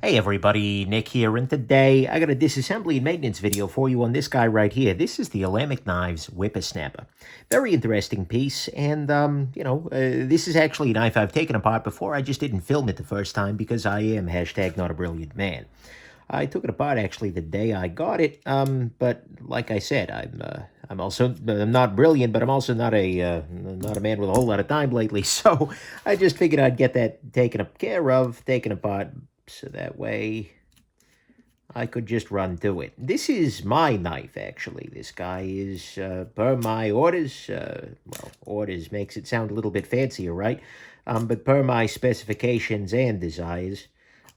Hey everybody, Nick here, and today I got a disassembly and maintenance video for you on this guy right here. This is the Olamic Knives Whippersnapper. Very interesting piece, and, this is actually a knife I've taken apart before. I just didn't film it the first time because I am #not a brilliant man. I took it apart actually the day I got it, but like I said, I'm not brilliant, but I'm also not a man with a whole lot of time lately. So I just figured I'd get that taken care of, taken apart, so that way I could just run to it. This is my knife, actually. This guy is, per my orders, orders makes it sound a little bit fancier, right? But per my specifications and desires,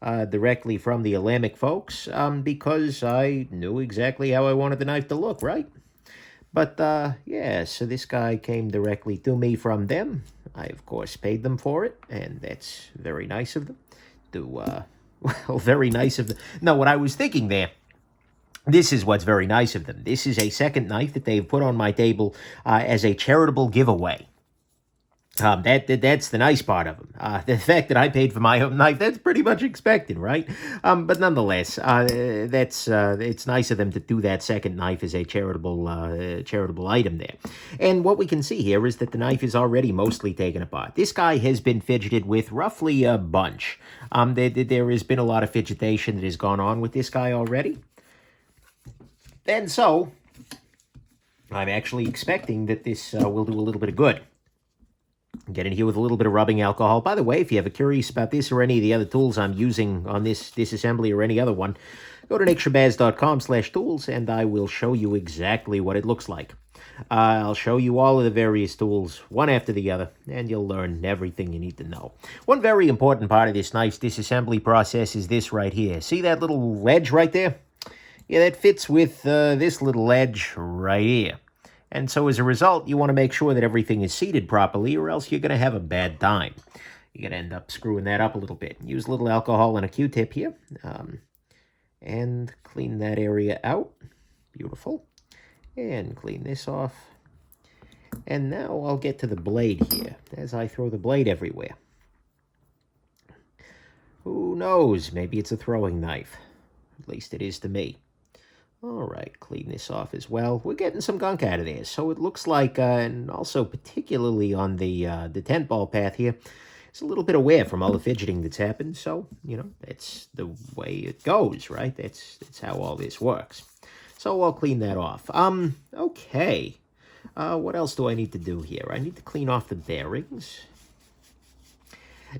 directly from the Olamic folks, because I knew exactly how I wanted the knife to look, right? But, yeah, so this guy came directly to me from them. I, of course, paid them for it, and that's very nice of them to, well, very nice of them. No, what I was thinking there, this is what's very nice of them. This is a second knife that they've put on my table as a charitable giveaway. That's the nice part of them. The fact that I paid for my own knife, that's pretty much expected, right? But nonetheless, it's nice of them to do that second knife as a charitable item there. And what we can see here is that the knife is already mostly taken apart. This guy has been fidgeted with roughly a bunch. There has been a lot of fidgetation that has gone on with this guy already. And so, I'm actually expecting that this will do a little bit of good. Get in here with a little bit of rubbing alcohol. By the way, if you ever curious about this or any of the other tools I'm using on this disassembly or any other one, go to nickshabazz.com/tools and I will show you exactly what it looks like. I'll show you all of the various tools, one after the other, and you'll learn everything you need to know. One very important part of this knife's disassembly process is this right here. See that little ledge right there? Yeah, that fits with this little ledge right here. And so as a result, you want to make sure that everything is seated properly, or else you're going to have a bad time. You're going to end up screwing that up a little bit. Use a little alcohol and a Q-tip here, and clean that area out. Beautiful. And clean this off. And now I'll get to the blade here, as I throw the blade everywhere. Who knows? Maybe it's a throwing knife. At least it is to me. All right, clean this off as well. We're getting some gunk out of there. So it looks like, and also particularly on the tent ball path here, it's a little bit of wear from all the fidgeting that's happened. So, that's the way it goes, right? That's how all this works. So I'll clean that off. Okay. What else do I need to do here? I need to clean off the bearings.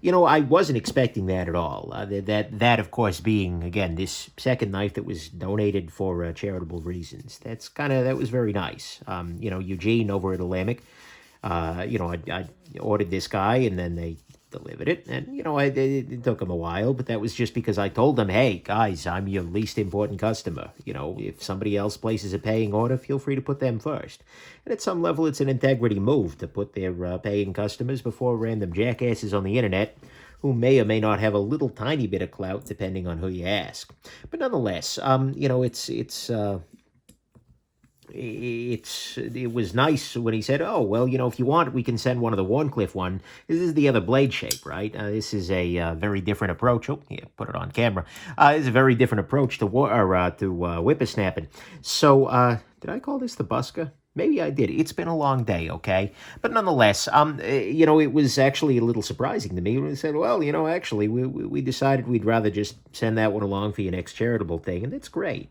I wasn't expecting that at all. That of course, being, again, this second knife that was donated for charitable reasons. That was very nice. Eugene over at Olamic, I ordered this guy, and then they delivered it. And, it took them a while, but that was just because I told them, hey, guys, I'm your least important customer. If somebody else places a paying order, feel free to put them first. And at some level, it's an integrity move to put their paying customers before random jackasses on the internet who may or may not have a little tiny bit of clout, depending on who you ask. But nonetheless, it was nice when he said, oh, well, if you want, we can send one of the Warncliffe one. This is the other blade shape, right? This is a very different approach. Oh, yeah, put it on camera. It's a very different approach to whippersnapping. So, did I call this the busker? Maybe I did. It's been a long day, okay? But nonetheless, it was actually a little surprising to me when he said, well, actually, we decided we'd rather just send that one along for your next charitable thing, and that's great.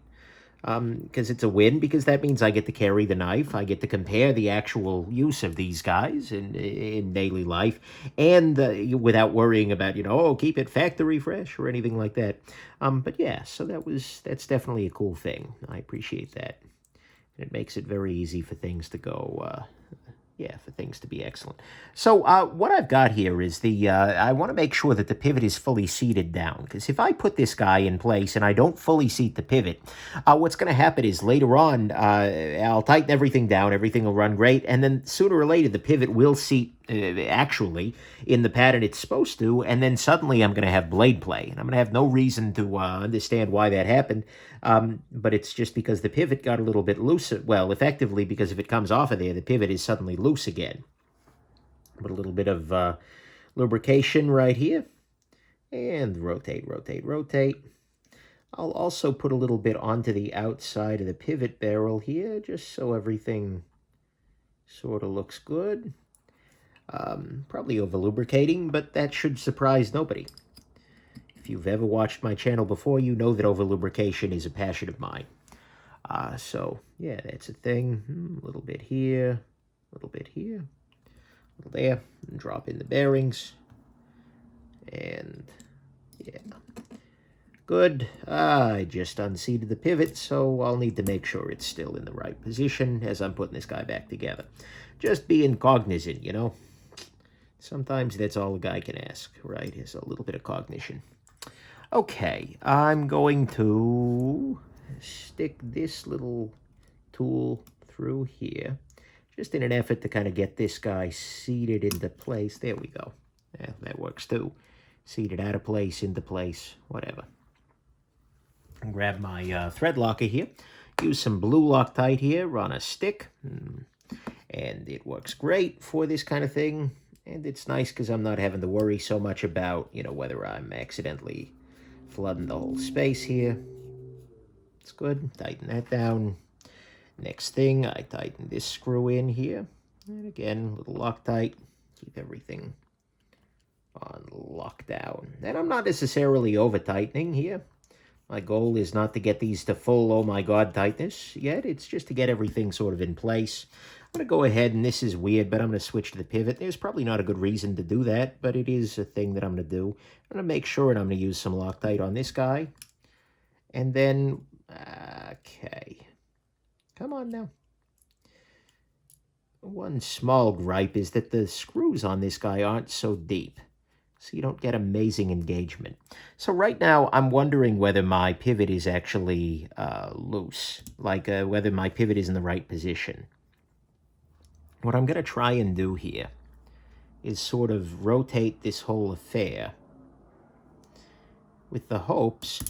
Because it's a win, because that means I get to carry the knife, I get to compare the actual use of these guys in daily life, and without worrying about, keep it factory fresh or anything like that. But yeah, so that's definitely a cool thing. I appreciate that. And it makes it very easy for things to go, for things to be excellent. So what I've got here is I want to make sure that the pivot is fully seated down, because if I put this guy in place and I don't fully seat the pivot, what's going to happen is later on, I'll tighten everything down, everything will run great, and then sooner or later the pivot will seat actually in the pattern it's supposed to, and then suddenly I'm going to have blade play, and I'm going to have no reason to understand why that happened, but it's just because the pivot got a little bit loose. Well, effectively, because if it comes off of there, the pivot is suddenly loose again. Put a little bit of lubrication right here, And rotate, rotate, rotate. I'll also put a little bit onto the outside of the pivot barrel here, just so everything sort of looks good. Probably over lubricating, but that should surprise nobody. If you've ever watched my channel before, you know that over lubrication is a passion of mine. So yeah, that's a thing. A little bit here, a little bit here, a little there, and drop in the bearings. And yeah, good. I just unseated the pivot, so I'll need to make sure it's still in the right position as I'm putting this guy back together. Just being cognizant, you know. Sometimes that's all a guy can ask, right? Is a little bit of cognition. Okay, I'm going to stick this little tool through here, just in an effort to kind of get this guy seated into place. There we go. Yeah, that works too. Seated out of place, into place, whatever. And grab my thread locker here. Use some blue Loctite here on a stick. And it works great for this kind of thing. And it's nice because I'm not having to worry so much about, you know, whether I'm accidentally flooding the whole space here. It's good. Tighten that down. Next thing, I tighten this screw in here. And again, little Loctite. Keep everything on lockdown. And I'm not necessarily over-tightening here. My goal is not to get these to full, oh my god, tightness yet. It's just to get everything sort of in place. I'm going to go ahead, and this is weird, but I'm going to switch to the pivot. There's probably not a good reason to do that, but it is a thing that I'm going to do. I'm going to make sure, and I'm going to use some Loctite on this guy. And then, okay. Come on now. One small gripe is that the screws on this guy aren't so deep, so you don't get amazing engagement. So right now, I'm wondering whether my pivot is actually loose, like whether my pivot is in the right position. What I'm going to try and do here is sort of rotate this whole affair with the hopes...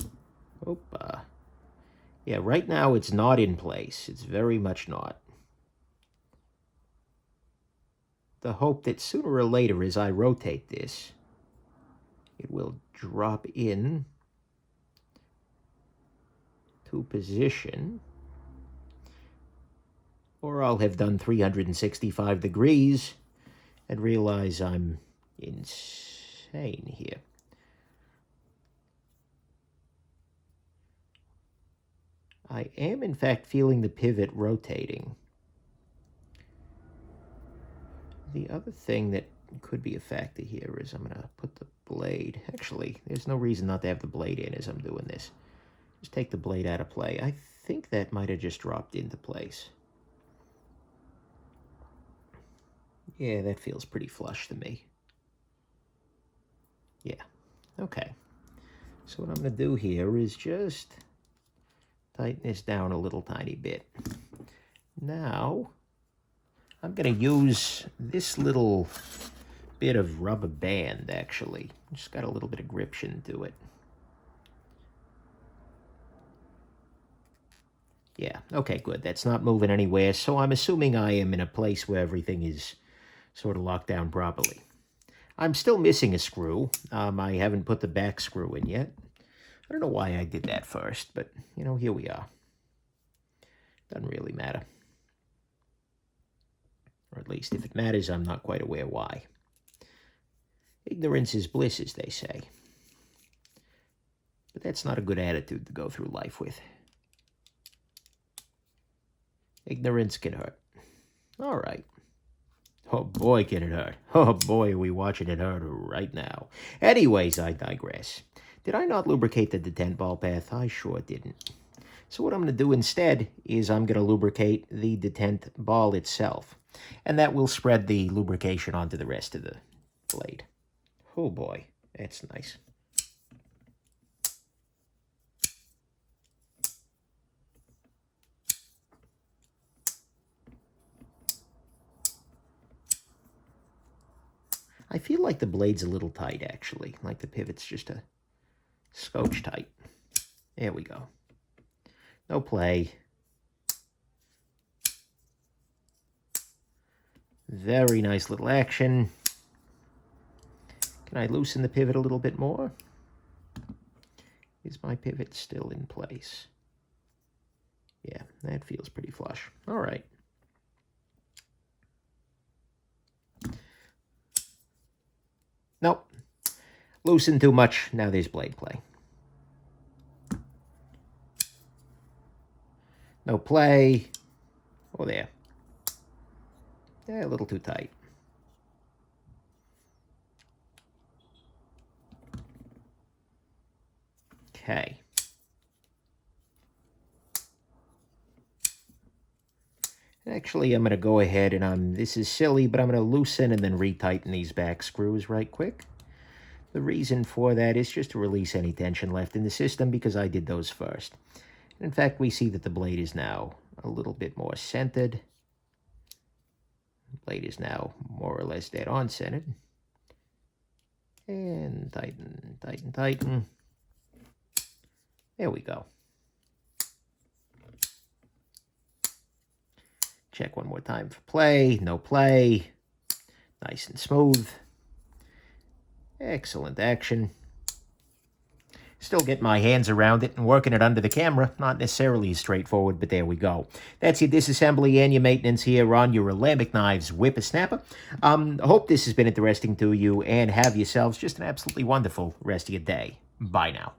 yeah, right now it's not in place. It's very much not. The hope that sooner or later, as I rotate this, it will drop in to position, or I'll have done 365 degrees and realize I'm insane here. I am, in fact, feeling the pivot rotating. The other thing that could be a factor here is I'm going to put the blade. Actually, there's no reason not to have the blade in as I'm doing this. Just take the blade out of play. I think that might have just dropped into place. Yeah, that feels pretty flush to me. Yeah, okay. So what I'm going to do here is just tighten this down a little tiny bit. Now, I'm going to use this little bit of rubber band, actually. Just got a little bit of gription to it. Yeah, okay, good. That's not moving anywhere, so I'm assuming I am in a place where everything is sort of locked down properly. I'm still missing a screw. I haven't put the back screw in yet. I don't know why I did that first, but, you know, here we are. Doesn't really matter. Or at least if it matters, I'm not quite aware why. Ignorance is bliss, as they say. But that's not a good attitude to go through life with. Ignorance can hurt. All right. Oh boy, can it hurt. Oh boy, are we watching it hurt right now. Anyways, I digress. Did I not lubricate the detent ball path? I sure didn't. So what I'm going to do instead is I'm going to lubricate the detent ball itself. And that will spread the lubrication onto the rest of the blade. Oh boy, that's nice. I feel like the blade's a little tight, actually. Like the pivot's just a scotch tight. There we go. No play. Very nice little action. Can I loosen the pivot a little bit more? Is my pivot still in place? Yeah, that feels pretty flush. All right. Nope. Loosen too much. Now there's blade play. No play. Oh, there. Yeah, a little too tight. Okay. Actually, I'm going to go ahead and this is silly, but I'm going to loosen and then retighten these back screws right quick. The reason for that is just to release any tension left in the system because I did those first. In fact, we see that the blade is now a little bit more centered. The blade is now more or less dead on centered. And tighten, tighten, tighten. There we go. Check one more time for play. No play. Nice and smooth. Excellent action. Still get my hands around it and working it under the camera. Not necessarily straightforward, but there we go. That's your disassembly and your maintenance here on your Olamic Knives Whippersnapper. I hope this has been interesting to you, and have yourselves just an absolutely wonderful rest of your day. Bye now.